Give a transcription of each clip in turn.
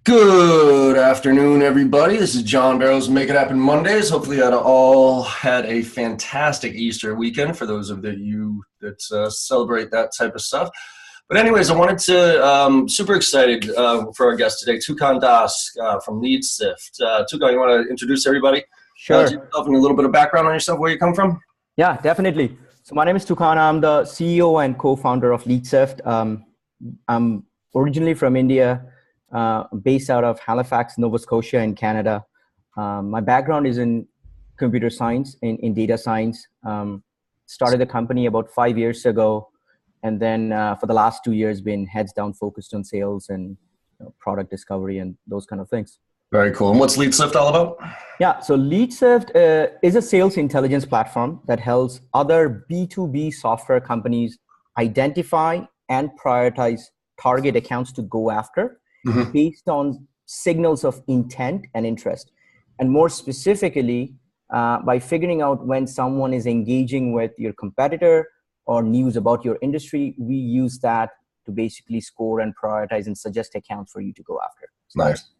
Good afternoon, everybody. This is John Barrows, Make It Happen Mondays. Hopefully, you all had a fantastic Easter weekend for those of you that celebrate that type of stuff. But anyways, I wanted to, super excited for our guest today, Tukan from Leadsift. Tukan, you want to introduce everybody? Sure. Yourself and a little bit of background on yourself, where you come from? Yeah, definitely. So my name is Tukan. I'm the CEO and co-founder of Leadsift. I'm originally from India, based out of Halifax, Nova Scotia in Canada. My background is in computer science, in data science. Started the company about 5 years ago. And then for the last 2 years, been heads down focused on sales and product discovery and those kind of things. Very cool. And what's Leadsift all about? Yeah, so Leadsift is a sales intelligence platform that helps other B2B software companies identify and prioritize target accounts to go after based on signals of intent and interest. And more specifically, by figuring out when someone is engaging with your competitor or news about your industry, we use that to basically score and prioritize and suggest accounts for you to go after. So nice.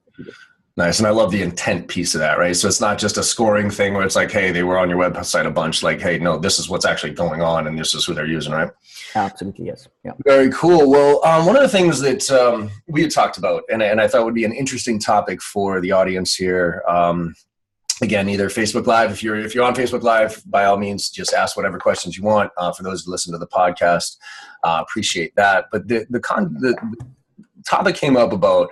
Nice. And I love the intent piece of that, right? So it's not just a scoring thing where it's like, hey, they were on your website a bunch. Like, hey, no, this is what's actually going on and this is who they're using, right? Absolutely, yes. Yeah. Very cool. Well, one of the things that we had talked about, and I thought would be an interesting topic for the audience here, again, either Facebook Live, if you're on Facebook Live, by all means, just ask whatever questions you want. For those who listen to the podcast, appreciate that. But the topic came up about,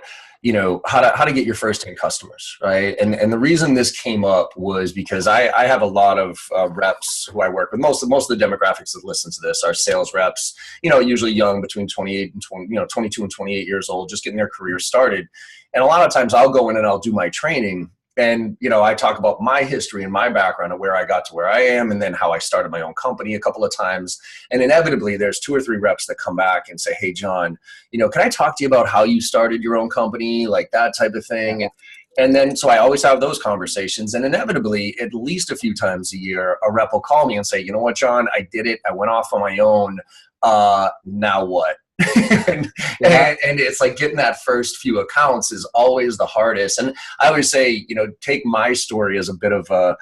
how to get your first 10 customers, right? And the reason this came up was because I have a lot of reps who I work with. Most of the demographics that listen to this are sales reps, usually young, between 28 and 22 and 28 years old, just getting their career started. And a lot of times I'll go in and I'll do my training. And, I talk about my history and my background of where I got to where I am and then how I started my own company a couple of times. And inevitably, there's 2 or 3 reps that come back and say, hey, John, can I talk to you about how you started your own company, like that type of thing? And then, so I always have those conversations. And inevitably, at least a few times a year, a rep will call me and say, you know what, John, I did it. I went off on my own. Now what? and it's like getting that first few accounts is always the hardest. And I always say, take my story as a bit of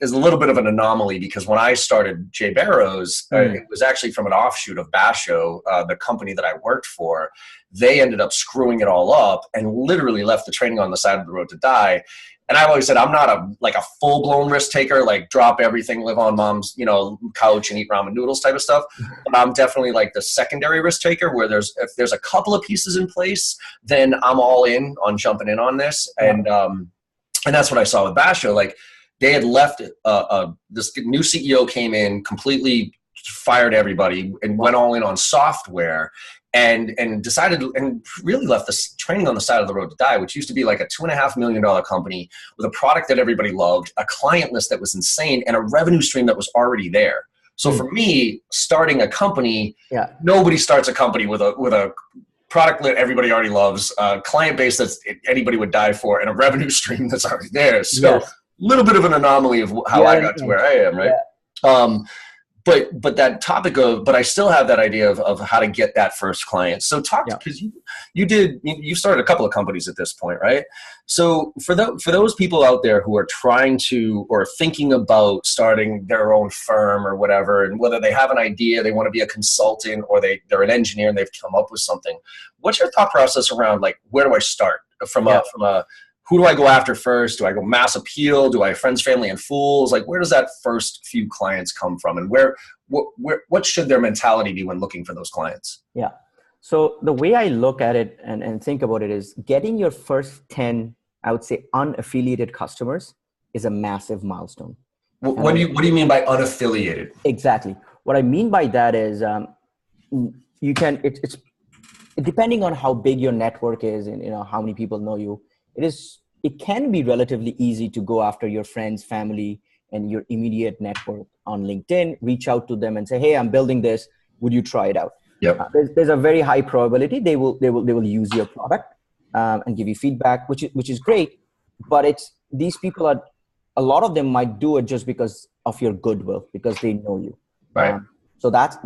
is a little bit of an anomaly, because when I started Barrows, it was actually from an offshoot of Barrows, the company that I worked for. They ended up screwing it all up and literally left the training on the side of the road to die. And I've always said, I'm not a full-blown risk taker, like drop everything, live on mom's, couch and eat ramen noodles type of stuff. But I'm definitely like the secondary risk taker, where if there's a couple of pieces in place, then I'm all in on jumping in on this. And that's what I saw with Basho. Like, they had left, this new CEO came in, completely fired everybody and went all in on software. And decided and really left this training on the side of the road to die, which used to be like a $2.5 million company with a product that everybody loved, a client list that was insane, and a revenue stream that was already there. So for me, starting a company, nobody starts a company with a product that everybody already loves, a client base that anybody would die for, and a revenue stream that's already there. So a little bit of an anomaly of how I got to where I am, right? Yeah. But that topic but I still have that idea of how to get that first client. So because you started a couple of companies at this point, right? So for those people out there who are trying to, or thinking about starting their own firm or whatever, and whether they have an idea, they want to be a consultant, or they're an engineer and they've come up with something, what's your thought process around, like, where do I start from a who do I go after first? Do I go mass appeal? Do I have friends, family, and fools? Like, where does that first few clients come from? And what should their mentality be when looking for those clients? Yeah. So the way I look at it and think about it is getting your first 10, I would say, unaffiliated customers is a massive milestone. What do you mean by unaffiliated? Exactly. What I mean by that is you can, it's depending on how big your network is and how many people know you. It can be relatively easy to go after your friends, family, and your immediate network on LinkedIn, reach out to them and say, hey, I'm building this. Would you try it out? Yep. There's a very high probability they will use your product and give you feedback, which is great. But these people a lot of them might do it just because of your goodwill, because they know you. Right. So that's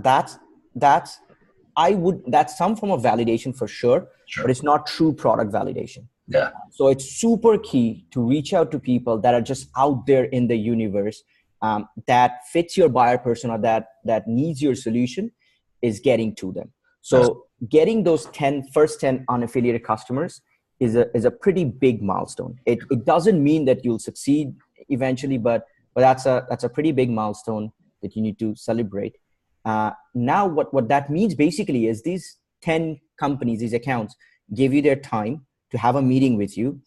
that's some form of validation for sure, but it's not true product validation. Yeah. So it's super key to reach out to people that are just out there in the universe, that fits your buyer persona, that needs your solution, is getting to them. So getting those first 10 unaffiliated customers is a pretty big milestone. It doesn't mean that you'll succeed eventually, but that's a pretty big milestone that you need to celebrate. Now what that means basically is these 10 companies, these accounts, give you their time to have a meeting with you,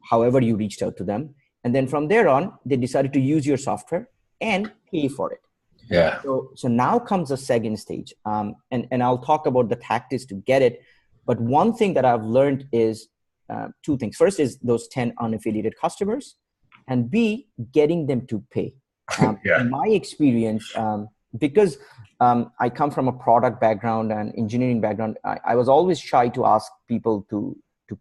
however you reached out to them. And then from there on, they decided to use your software and pay for it. Yeah. So now comes the second stage. And I'll talk about the tactics to get it. But one thing that I've learned is two things. First is those 10 unaffiliated customers, and B, getting them to pay. In my experience, because I come from a product background and engineering background, I was always shy to ask people to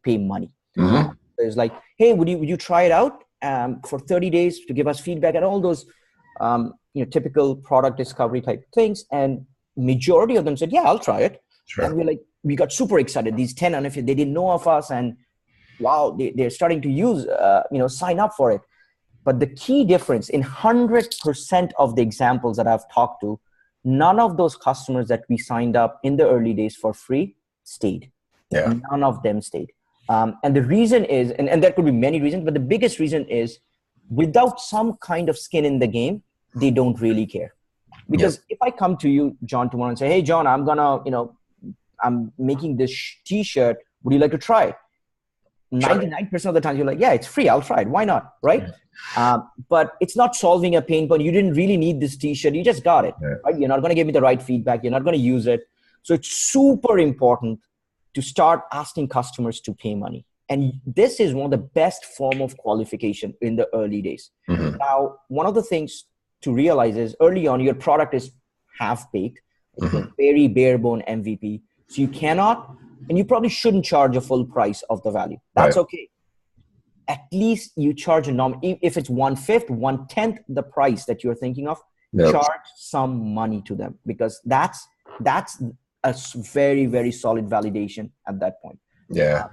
pay money. Mm-hmm. It's like, hey, would you try it out for 30 days to give us feedback and all those typical product discovery type things? And majority of them said, yeah, I'll try it. Sure. And we got super excited. These 10 unaffiliated, they didn't know of us, and wow, they're starting to use sign up for it. But the key difference in 100% of the examples that I've talked to, none of those customers that we signed up in the early days for free stayed. Yeah. None of them stayed. And the reason is, and there could be many reasons, but the biggest reason is without some kind of skin in the game, they don't really care. Because if I come to you, John, tomorrow and say, hey, John, I'm making this t-shirt. Would you like to try it? 99% of the time you're like, yeah, it's free. I'll try it. Why not? Right? But it's not solving a pain point. You didn't really need this t-shirt. You just got it. Right? You're not going to give me the right feedback. You're not going to use it. So it's super important to start asking customers to pay money. And this is one of the best form of qualification in the early days. Mm-hmm. Now, one of the things to realize is early on, your product is half-baked. It's a very bare-bone MVP. So you cannot, and you probably shouldn't charge a full price of the value. That's okay. At least you charge if it's 1/5, 1/10 the price that you're thinking of, charge some money to them, because that's a very, very solid validation at that point. Yeah.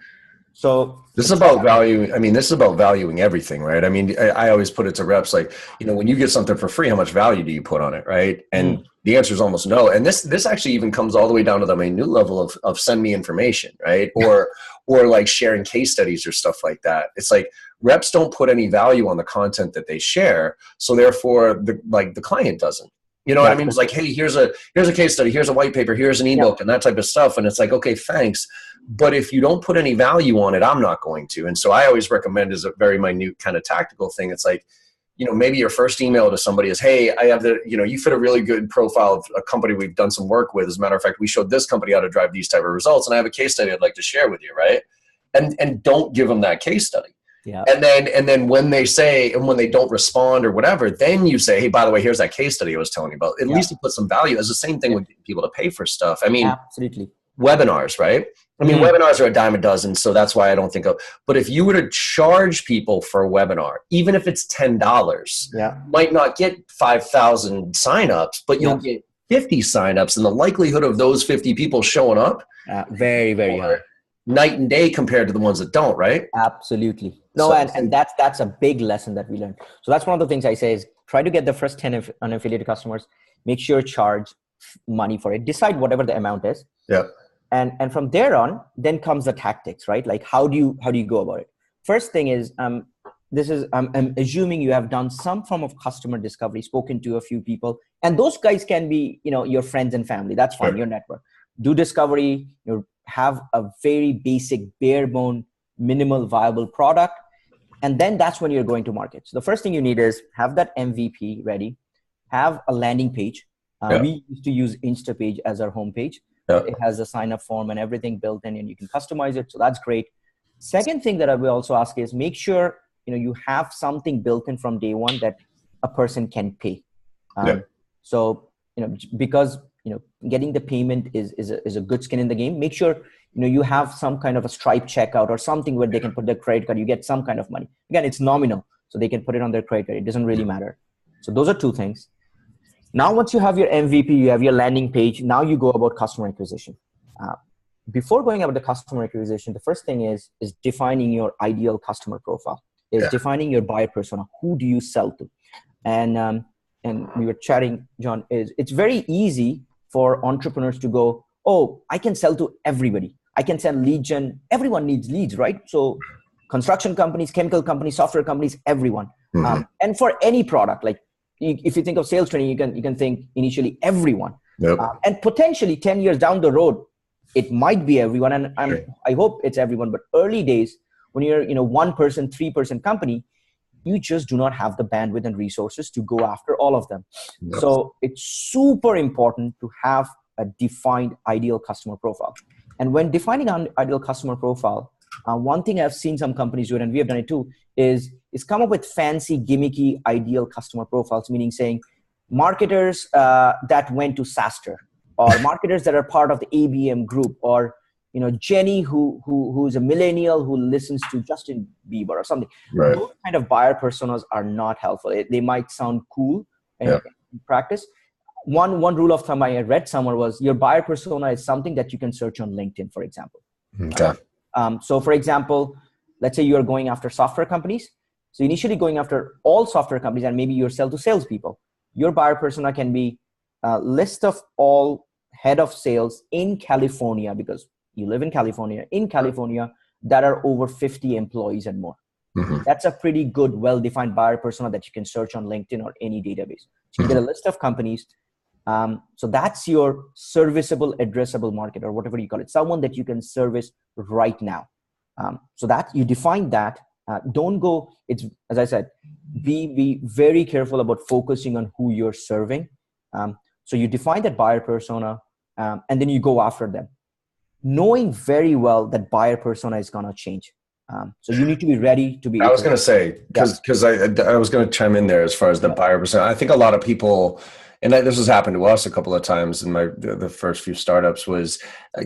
So this is about value. I mean, this is about valuing everything, right? I mean, I always put it to reps like, when you get something for free, how much value do you put on it, right? And the answer is almost no. And this actually even comes all the way down to the minute level of send me information, right? Or like sharing case studies or stuff like that. It's like reps don't put any value on the content that they share, so therefore the client doesn't. You know what I mean? It's like, hey, here's a case study, here's a white paper, here's an ebook, and that type of stuff. And it's like, okay, thanks. But if you don't put any value on it, I'm not going to. And so I always recommend, as a very minute kind of tactical thing, it's like, maybe your first email to somebody is, hey, I have you fit a really good profile of a company we've done some work with. As a matter of fact, we showed this company how to drive these type of results, and I have a case study I'd like to share with you, right? And don't give them that case study. Yeah. And then when they say, and when they don't respond or whatever, then you say, hey, by the way, here's that case study I was telling you about. At least you put some value. It's the same thing with people to pay for stuff. I mean, absolutely. Webinars, right? I mean, webinars are a dime a dozen, so that's why I don't think of. But if you were to charge people for a webinar, even if it's $10, you might not get 5,000 signups, but you'll get 50 signups, and the likelihood of those 50 people showing up, very, very high. Night and day compared to the ones that don't, right? Absolutely. No, and that's a big lesson that we learned. So that's one of the things I say is try to get the first 10 unaffiliated customers. Make sure charge money for it. Decide whatever the amount is. Yeah. And from there on, then comes the tactics, right? Like how do you go about it? First thing is, I'm assuming you have done some form of customer discovery, spoken to a few people, and those guys can be, your friends and family. That's fine. Sure. Your network. Do discovery. Have a very basic, bare bone, minimal viable product. And then that's when you're going to market. So the first thing you need is have that MVP ready, have a landing page. We used to use Instapage as our homepage. It has a sign up form and everything built in, and you can customize it. So that's great. Second thing that I will also ask is make sure, you have something built in from day one that a person can pay. So, because, getting the payment is a good skin in the game. Make sure, you have some kind of a Stripe checkout or something where they can put their credit card. You get some kind of money. Again, it's nominal, so they can put it on their credit card. It doesn't really matter. So those are two things. Now, once you have your MVP, you have your landing page, now you go about customer acquisition. Before going about the customer acquisition, the first thing is defining your ideal customer profile, is defining your buyer persona. Who do you sell to? And we were chatting, John, it's very easy for entrepreneurs to go, oh, I can sell to everybody. I can sell lead gen. Everyone needs leads, right? So construction companies, chemical companies, software companies, everyone. And for any product, like if you think of sales training, you can think initially everyone. Yep. And potentially 10 years down the road, it might be everyone. And I hope it's everyone. But early days, when you're 1-person, 3-person company, you just do not have the bandwidth and resources to go after all of them. Yep. So it's super important to have a defined ideal customer profile. And when defining an ideal customer profile, one thing I've seen some companies do, and we have done it too, is come up with fancy, gimmicky, ideal customer profiles, meaning saying marketers that went to SaaStr, or marketers that are part of the ABM group, or Jenny who's a millennial who listens to Justin Bieber or something. Right. Those kind of buyer personas are not helpful. They might sound cool in practice. One rule of thumb I read somewhere was your buyer persona is something that you can search on LinkedIn, for example. Okay. So for example, let's say you're going after software companies. So initially going after all software companies, and maybe you sell to salespeople. Your buyer persona can be a list of all head of sales in California, because you live in California, that are over 50 employees and more. That's a pretty good, well-defined buyer persona that you can search on LinkedIn or any database. So you get a list of companies. So that's your serviceable, addressable market, or whatever you call it, someone that you can service right now. So that you define that. Don't go, as I said, be very careful about focusing on who you're serving. So you define that buyer persona, and then you go after them, knowing very well that buyer persona is going to change. So you need to be ready to be. I was going to say, because I was going to chime in there as far as the buyer persona. I think a lot of people, and this has happened to us a couple of times in the first few startups, was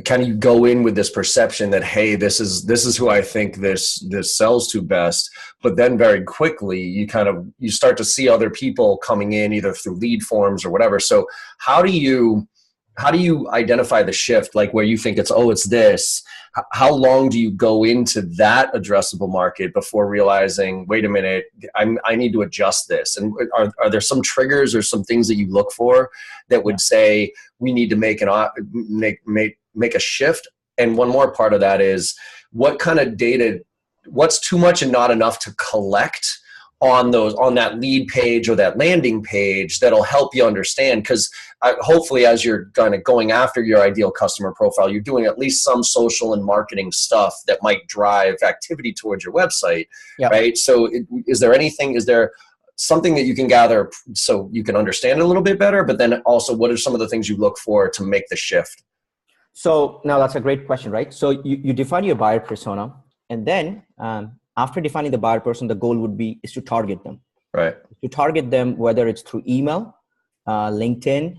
kind of you go in with this perception that, hey, this is who I think this sells to best. But then very quickly you start to see other people coming in either through lead forms or whatever. So how do you identify the shift, like where you think it's this? How long do you go into that addressable market before realizing, wait a minute, I need to adjust this? And are there some triggers or some things that you look for that would say we need to make a shift? And one more part of that is, what kind of data, what's too much and not enough to collect on that lead page or that landing page that'll help you understand? Because hopefully, as you're kind of going after your ideal customer profile, you're doing at least some social and marketing stuff that might drive activity towards your website, right? So is there something that you can gather so you can understand it a little bit better? But then also, what are some of the things you look for to make the shift? So now that's a great question, right? So you define your buyer persona, and then after defining the buyer persona, the goal is to target them. Right. To target them, whether it's through email, LinkedIn,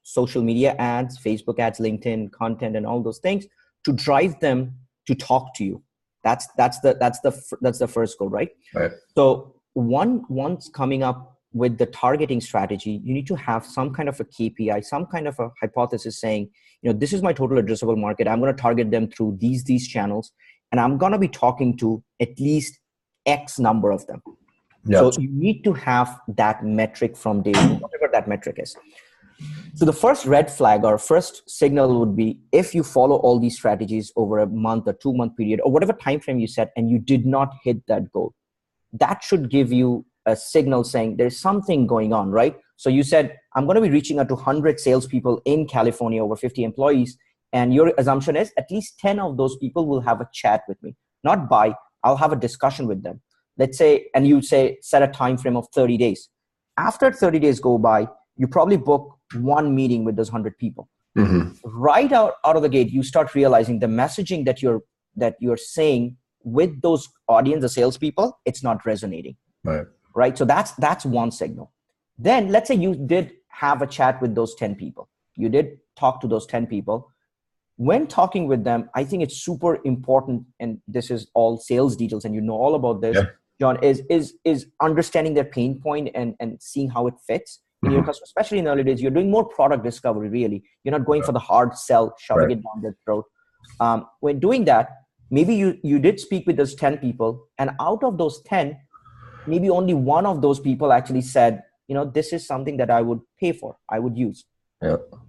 social media ads, Facebook ads, LinkedIn content, and all those things, to drive them to talk to you. That's the first goal, right? Right. So once coming up with the targeting strategy, you need to have some kind of a KPI, some kind of a hypothesis saying, this is my total addressable market. I'm going to target them through these channels, and I'm going to be talking to at least X number of them. Yep. So you need to have that metric from day one, whatever that metric is. So the first red flag or first signal would be if you follow all these strategies over a month or 2-month period or whatever time frame you set and you did not hit that goal. That should give you a signal saying there's something going on, right? So you said, I'm going to be reaching out to 100 salespeople in California, over 50 employees. And your assumption is at least 10 of those people will have a chat with me, not buy. I'll have a discussion with them. Let's say, and you say, set a time frame of 30 days. After 30 days go by, you probably book one meeting with those 100 people. Mm-hmm. Right out of the gate, you start realizing the messaging that you're saying with those audience, the salespeople, it's not resonating. Right. So that's one signal. Then let's say you did have a chat with those 10 people. You did talk to those 10 people. When talking with them, I think it's super important, and this is all sales details, and you know all about this, John, is understanding their pain point and seeing how it fits. in your customer, especially in the early days, you're doing more product discovery, really. You're not going for the hard sell, shoving it down their throat. When doing that, maybe you did speak with those 10 people, and out of those 10, maybe only one of those people actually said, this is something that I would pay for, I would use.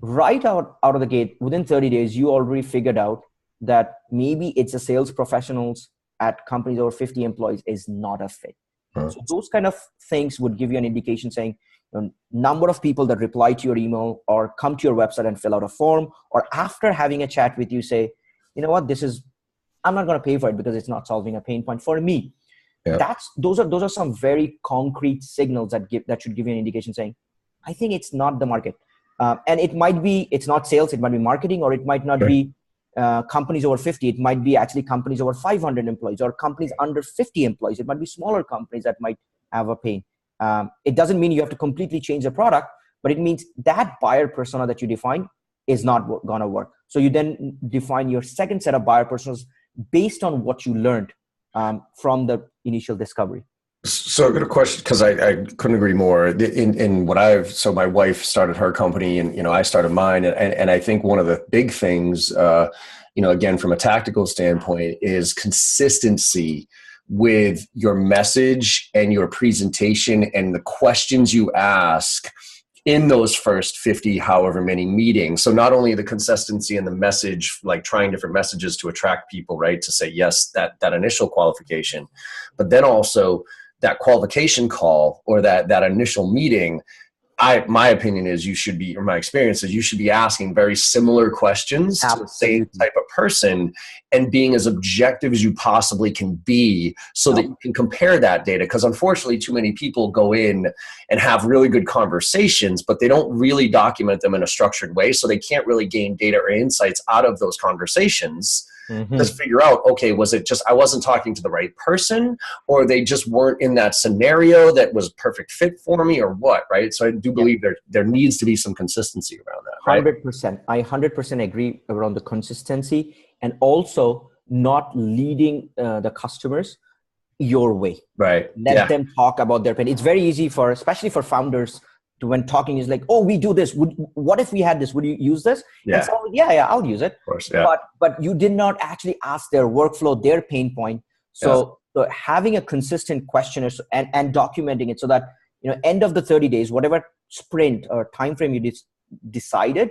Right out of the gate, within 30 days, you already figured out that maybe it's a sales professionals at companies over 50 employees is not a fit. So those kind of things would give you an indication saying, number of people that reply to your email or come to your website and fill out a form, or after having a chat with you say, you know what, I'm not going to pay for it because it's not solving a pain point for me. Those are some very concrete signals that should give you an indication saying, I think it's not the market. And it's not sales, it might be marketing, or it might not be companies over 50. It might be actually companies over 500 employees or companies under 50 employees. It might be smaller companies that might have a pain. It doesn't mean you have to completely change the product, but it means that buyer persona that you define is not going to work. So you then define your second set of buyer personas based on what you learned from the initial discovery. So I've got a question, because I couldn't agree more. So my wife started her company, and I started mine, and I think one of the big things, again from a tactical standpoint, is consistency with your message and your presentation and the questions you ask in those first 50, however many meetings. So not only the consistency in the message, like trying different messages to attract people, right, to say yes, that initial qualification, but then also that qualification call or that initial meeting. My opinion is my experience is you should be asking very similar questions to the same type of person and being as objective as you possibly can be so that you can compare that data. Because unfortunately, too many people go in and have really good conversations, but they don't really document them in a structured way. So they can't really gain data or insights out of those conversations. Let's figure out, okay, was it just I wasn't talking to the right person, or they just weren't in that scenario that was perfect fit for me, or what, right? So I do believe there needs to be some consistency around that, right? 100%. I 100% agree around the consistency, and also not leading the customers your way. Right. Let them talk about their pain. It's very easy especially for founders, when talking is like, oh, we do this. What if we had this? Would you use this? Yeah. And so, yeah, I'll use it. Of course, yeah. But you did not actually ask their workflow, their pain point. So having a consistent question and documenting it so that, end of the 30 days, whatever sprint or time frame you decided,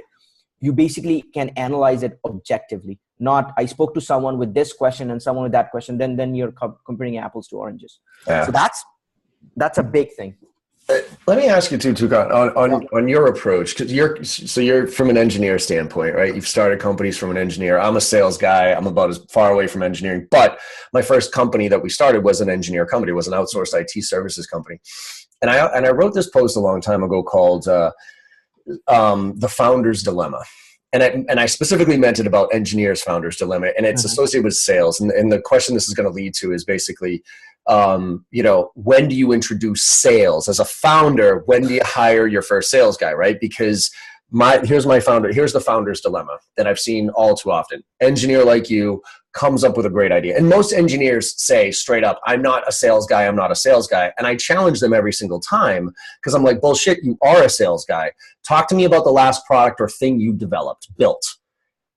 you basically can analyze it objectively. Not, I spoke to someone with this question and someone with that question. Then you're comparing apples to oranges. Yeah. So that's a big thing. Let me ask you too, Tukan, on your approach, because you're from an engineer standpoint, right? You've started companies from an engineer. I'm a sales guy. I'm about as far away from engineering, but my first company that we started was an engineer company. It was an outsourced IT services company. And I wrote this post a long time ago called The Founder's Dilemma. And I specifically meant it about engineers' founders' dilemma, and it's associated with sales. And the question this is going to lead to is basically, when do you introduce sales as a founder? When do you hire your first sales guy, right? Because here's the founder's dilemma that I've seen all too often. Engineer like you comes up with a great idea. And most engineers say straight up, I'm not a sales guy. And I challenge them every single time because I'm like, bullshit, you are a sales guy. Talk to me about the last product or thing you built.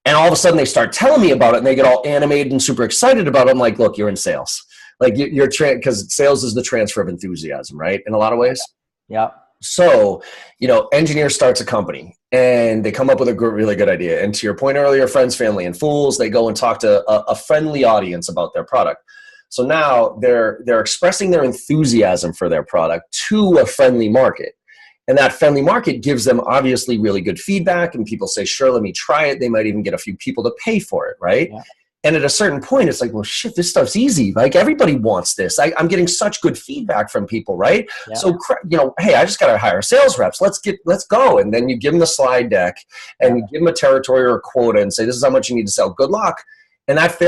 And all of a sudden they start telling me about it and they get all animated and super excited about it. I'm like, look, you're in sales. Like because sales is the transfer of enthusiasm, right? In a lot of ways. Yeah. So, engineer starts a company and they come up with a really good idea. And to your point earlier, friends, family, and fools, they go and talk to a friendly audience about their product. So now they're expressing their enthusiasm for their product to a friendly market. And that friendly market gives them obviously really good feedback. And people say, sure, let me try it. They might even get a few people to pay for it, right? Yeah. And at a certain point, it's like, well, shit, this stuff's easy. Like everybody wants this. I'm getting such good feedback from people, right? Yeah. So, hey, I just got to hire sales reps. Let's go. And then you give them the slide deck and you give them a territory or a quota and say, this is how much you need to sell. Good luck. And that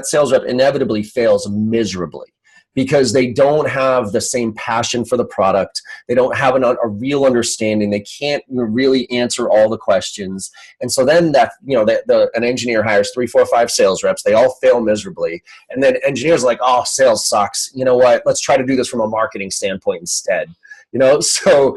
sales rep inevitably fails miserably because they don't have the same passion for the product. They don't have a real understanding. They can't really answer all the questions. And so then an engineer hires 3, 4, 5 sales reps. They all fail miserably. And then engineers are like, oh, sales sucks. You know what? Let's try to do this from a marketing standpoint instead. So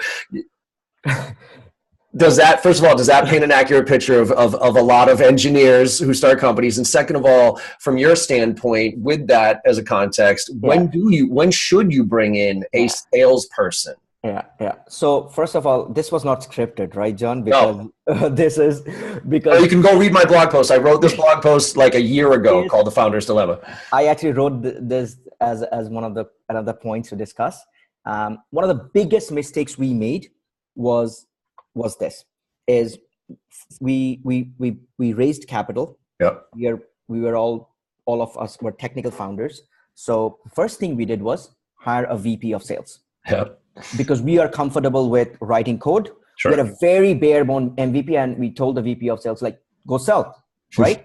Does that, first of all, does that paint an accurate picture of a lot of engineers who start companies? And second of all, from your standpoint, with that as a context, Yeah. when should you bring in a salesperson? Yeah. So first of all, this was not scripted, right, John? Because No. this is Oh, because you can go read my blog post. I wrote this blog post like a year ago called The Founder's Dilemma. I actually wrote this as one of the another points to discuss. One of the biggest mistakes we made was this: is we raised capital. Yep. We were all of us were technical founders. So first thing we did was hire a VP of sales. Yep. Because we are comfortable with writing code. Sure. We had a very bare bone MVP, and we told the VP of sales, like, go sell, right?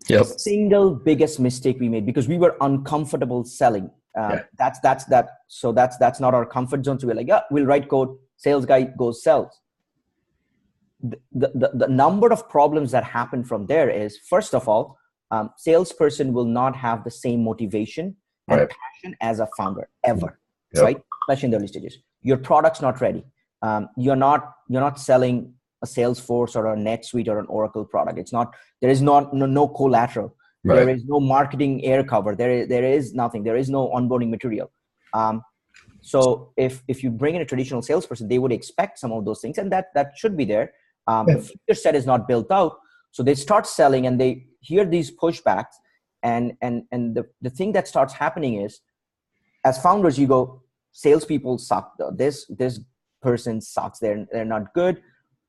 Yep. Single biggest mistake we made, because we were uncomfortable selling. That's not our comfort zone. So we're like, yeah, we'll write code. Sales guy goes sells. The number of problems that happen from there is, first of all, salesperson will not have the same motivation and passion as a founder ever, right? Especially in the early stages. Your product's not ready. You're not selling a Salesforce or a NetSuite or an Oracle product. It's not. There is no collateral. Right. There is no marketing air cover. There is nothing. There is no onboarding material. So if you bring in a traditional salesperson, they would expect some of those things, and that should be there. The feature set is not built out, so they start selling and they hear these pushbacks, and the thing that starts happening is, as founders, you go, salespeople suck. This person sucks. They're not good.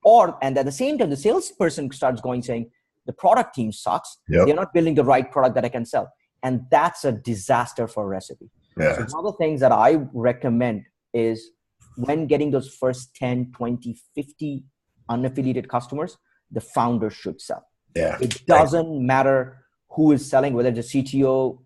And at the same time, the salesperson starts going saying, the product team sucks. They're not building the right product that I can sell. And that's a disaster for a recipe. So one of the things that I recommend is, when getting those first 10, 20, 50 unaffiliated customers, the founder should sell. It doesn't matter who is selling, whether it's a CTO,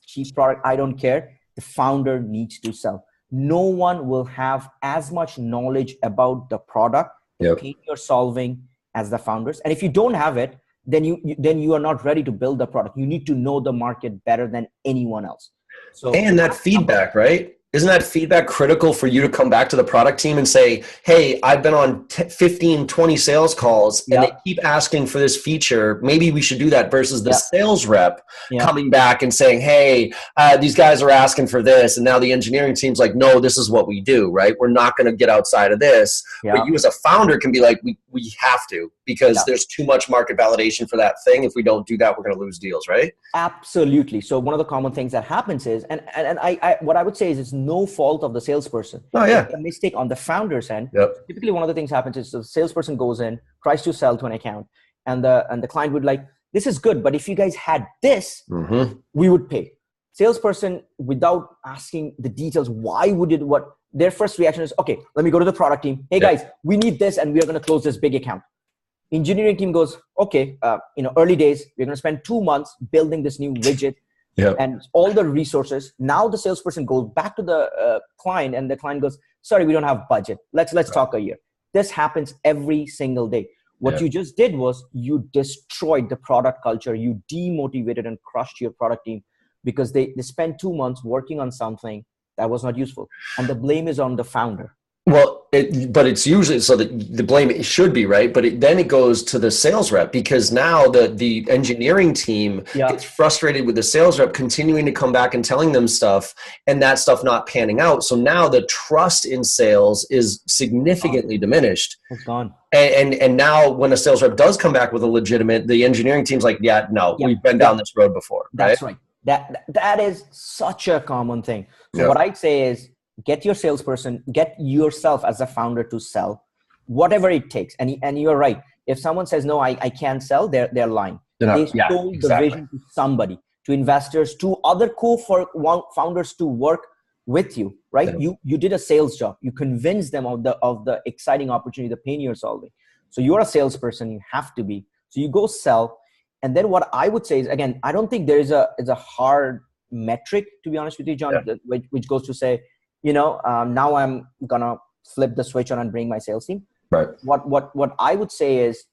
chief product, I don't care. The founder needs to sell. No one will have as much knowledge about the product, the pain you're solving, as the founders. And if you don't have it, then you are not ready to build the product. You need to know the market better than anyone else. So, and that feedback, right? Isn't that feedback critical for you to come back to the product team and say, hey, I've been on 15, 20 sales calls and they keep asking for this feature. Maybe we should do that, versus the sales rep coming back and saying, hey, these guys are asking for this. And now the engineering team's like, no, this is what we do, right? We're not going to get outside of this. But you as a founder can be like, we have to, because there's too much market validation for that thing. If we don't do that, we're going to lose deals, right? Absolutely. So one of the common things that happens is, and I what I would say is, it's no fault of the salesperson. It's a mistake on the founder's end. Typically, one of the things happens is the salesperson goes in, tries to sell to an account, and the client would like, this is good, but if you guys had this, we would pay. Salesperson, without asking the details, why would it, what their first reaction is, okay, let me go to the product team. Hey guys, we need this, and we are going to close this big account. Engineering team goes, okay, early days, we're going to spend 2 months building this new widget. And all the resources. Now the salesperson goes back to the client, and the client goes, sorry, we don't have budget. Let's talk a year. This happens every single day. What you just did was, you destroyed the product culture. You demotivated and crushed your product team, because they spent 2 months working on something that was not useful. And the blame is on the founder. Well, but it's usually, so that the blame, it should be, right? But then it goes to the sales rep, because now the engineering team gets frustrated with the sales rep continuing to come back and telling them stuff, and that stuff not panning out. So now the trust in sales is significantly diminished. It's gone. And now when a sales rep does come back with a legitimate, the engineering team's like, we've been down this road before. That's right. That is such a common thing. So what I'd say is, get your salesperson, get yourself as a founder to sell whatever it takes. And you're right. If someone says, no, I can't sell, they're lying. They stole the vision to somebody, to investors, to other co-founders to work with you, right? You did a sales job. You convinced them of the exciting opportunity, the pain you're solving. So you're a salesperson, you have to be. So you go sell. And then what I would say is, again, I don't think there is a hard metric, to be honest with you, John, which goes to say, now I'm gonna flip the switch on and bring my sales team. Right. What I would say is,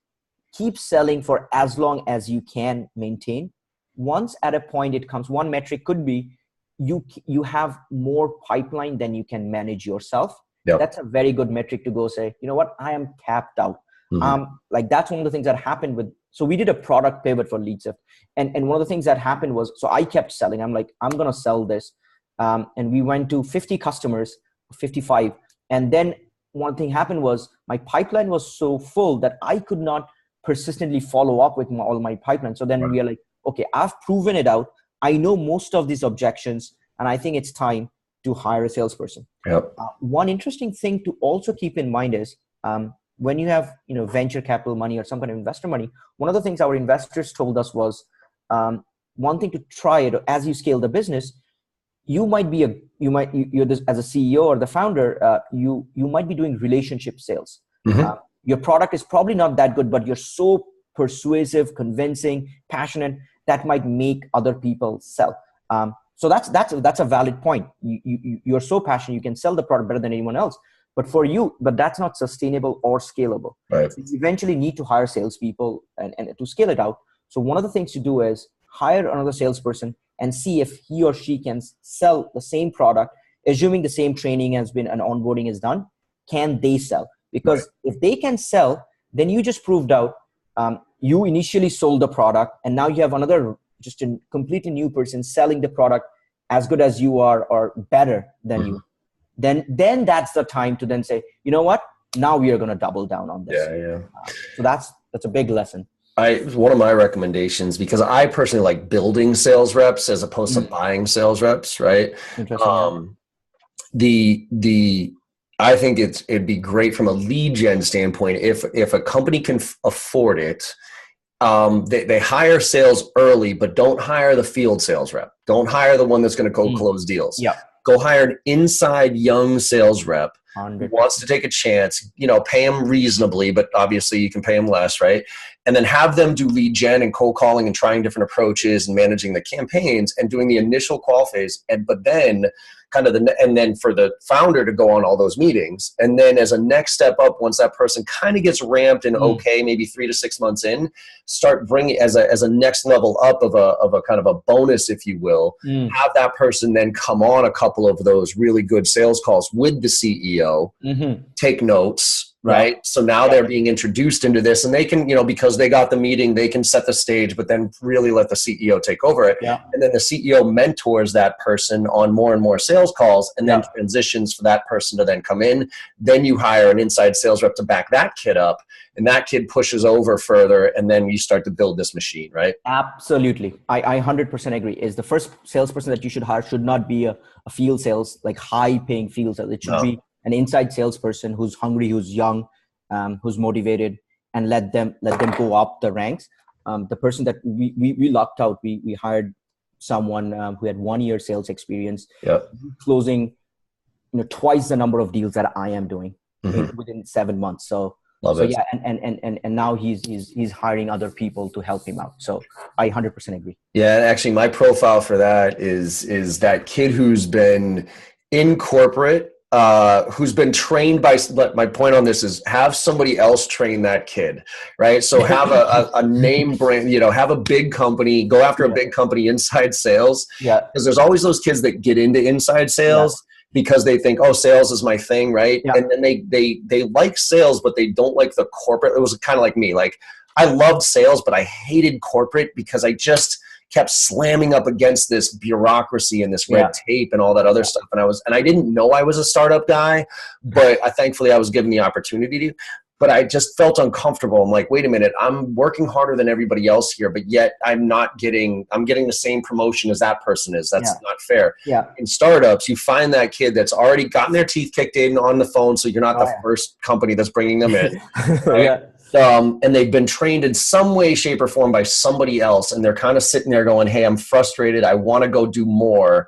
keep selling for as long as you can maintain. Once at a point it comes, one metric could be, you have more pipeline than you can manage yourself. Yep. that's a very good metric to go say, you know what, I am capped out. Like that's one of the things that happened with, so we did a product pivot for Leadsift. And one of the things that happened was, so I kept selling. I'm like, I'm going to sell this. And we went to 50 customers, 55. And then one thing happened was my pipeline was so full that I could not persistently follow up with all my pipeline. So then we are like, okay, I've proven it out. I know most of these objections, and I think it's time to hire a salesperson. Yep. One interesting thing to also keep in mind is when you have venture capital money or some kind of investor money, one of the things our investors told us was one thing to try it as you scale the business. You're this, as a CEO or the founder, you might be doing relationship sales. Your product is probably not that good, but you're so persuasive, convincing, passionate that might make other people sell. So that's a valid point. You're so passionate, you can sell the product better than anyone else. But that's not sustainable or scalable. Right. So you eventually need to hire salespeople and to scale it out. So one of the things to do is hire another salesperson and see if he or she can sell the same product, assuming the same training has been and onboarding is done. Can they sell? Because if they can sell, then you just proved out you initially sold the product, and now you have another, just a completely new person selling the product as good as you are or better than you. Then that's the time to then say, you know what, now we are going to double down on this. So that's a big lesson. One of my recommendations, because I personally like building sales reps as opposed to buying sales reps, right? Interesting. I think it'd be great from a lead gen standpoint if a company can afford it. They hire sales early, but don't hire the field sales rep. Don't hire the one that's going to go close deals. Go hire an inside young sales rep who wants to take a chance, pay them reasonably, but obviously you can pay them less, right? And then have them do lead gen and cold calling and trying different approaches and managing the campaigns and doing the initial call phase. But then and then for the founder to go on all those meetings. And then as a next step up, once that person kind of gets ramped and maybe 3 to 6 months in, start bringing as a next level up of a kind of a bonus, if you will, have that person then come on a couple of those really good sales calls with the CEO, take notes. Right. So now they're being introduced into this, and they can, because they got the meeting, they can set the stage, but then really let the CEO take over it. And then the CEO mentors that person on more and more sales calls, and then transitions for that person to then come in. Then you hire an inside sales rep to back that kid up, and that kid pushes over further, and then you start to build this machine, right? Absolutely. I 100% agree. Is the first salesperson that you should hire should not be a field sales, like high paying field sales. It should be an inside salesperson who's hungry, who's young, who's motivated, and let them go up the ranks. The person that we locked out, we hired someone who had 1 year sales experience, closing twice the number of deals that I am doing within 7 months. So yeah, and now he's hiring other people to help him out. So I 100% agree. Yeah, and actually my profile for that is that kid who's been in corporate, who's been trained by, my point on this is have somebody else train that kid, right? So have a name brand, have a big company, go after a big company inside sales. Because there's always those kids that get into inside sales because they think, oh, sales is my thing, right? And then they like sales, but they don't like the corporate. It was kind of like me. Like I loved sales, but I hated corporate because I just kept slamming up against this bureaucracy and this red tape and all that other stuff. And I didn't know I was a startup guy, but thankfully I was given the opportunity to, but I just felt uncomfortable. I'm like, wait a minute, I'm working harder than everybody else here, but yet I'm getting the same promotion as that person is. That's not fair. In startups, you find that kid that's already gotten their teeth kicked in on the phone. So you're not the first company that's bringing them in. Right? And they've been trained in some way, shape, or form by somebody else. And they're kind of sitting there going, hey, I'm frustrated. I want to go do more.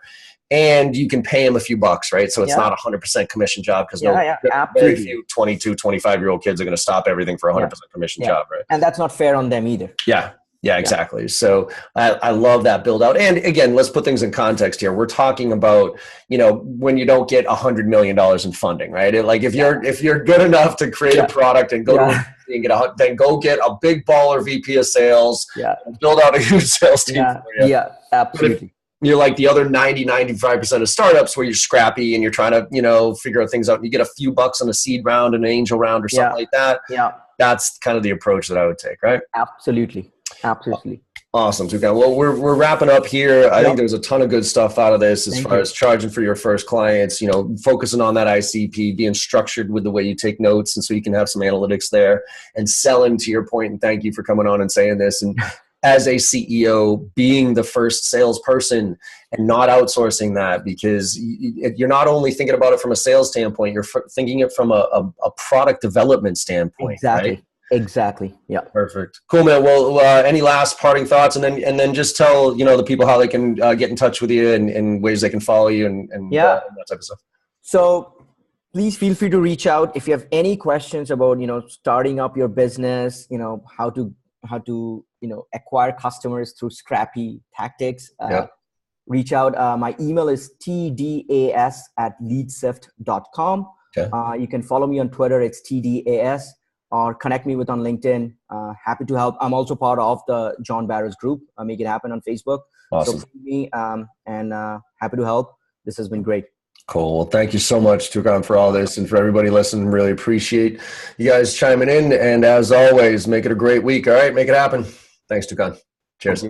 And you can pay them a few bucks, right? So it's not a 100% commission job because very few 22, 25-year-old kids are going to stop everything for a 100% commission job, right? And that's not fair on them either. Yeah, exactly. So I love that build out. And again, let's put things in context here. We're talking about, when you don't get $100 million in funding, right? If you're good enough to create a product and go to then go get a big baller VP of sales and build out a huge sales team. Absolutely. you're like the other 90-95% of startups where you're scrappy and you're trying to, you know, figure out things out, and you get a few bucks on a seed round and an angel round or something like that. Yeah. That's kind of the approach that I would take, right? Absolutely. Awesome, Tukan. Well, we're wrapping up here. I think there's a ton of good stuff out of this as far as charging for your first clients, you know, focusing on that ICP, being structured with the way you take notes, and so you can have some analytics there, and selling, to your point. And thank you for coming on and saying this. And as a CEO, being the first salesperson and not outsourcing that, because you're not only thinking about it from a sales standpoint, you're thinking it from a product development standpoint. Exactly. Right? Exactly. Yeah. Perfect. Cool, man. Well, any last parting thoughts, and then just tell, you know, the people how they can get in touch with you and ways they can follow you and that type of stuff. So please feel free to reach out if you have any questions about, you know, starting up your business, you know, how to, you know, acquire customers through scrappy tactics. Reach out. My email is tdas@leadsift.com. Okay. You can follow me on Twitter. It's tdas. Or connect me with on LinkedIn. Happy to help. I'm also part of the John Barrows group. Make It Happen on Facebook. Awesome. So me and happy to help. This has been great. Cool. Well, thank you so much, Tukan, for all this, and for everybody listening. Really appreciate you guys chiming in. And as always, make it a great week. All right, make it happen. Thanks, Tukan. Cheers.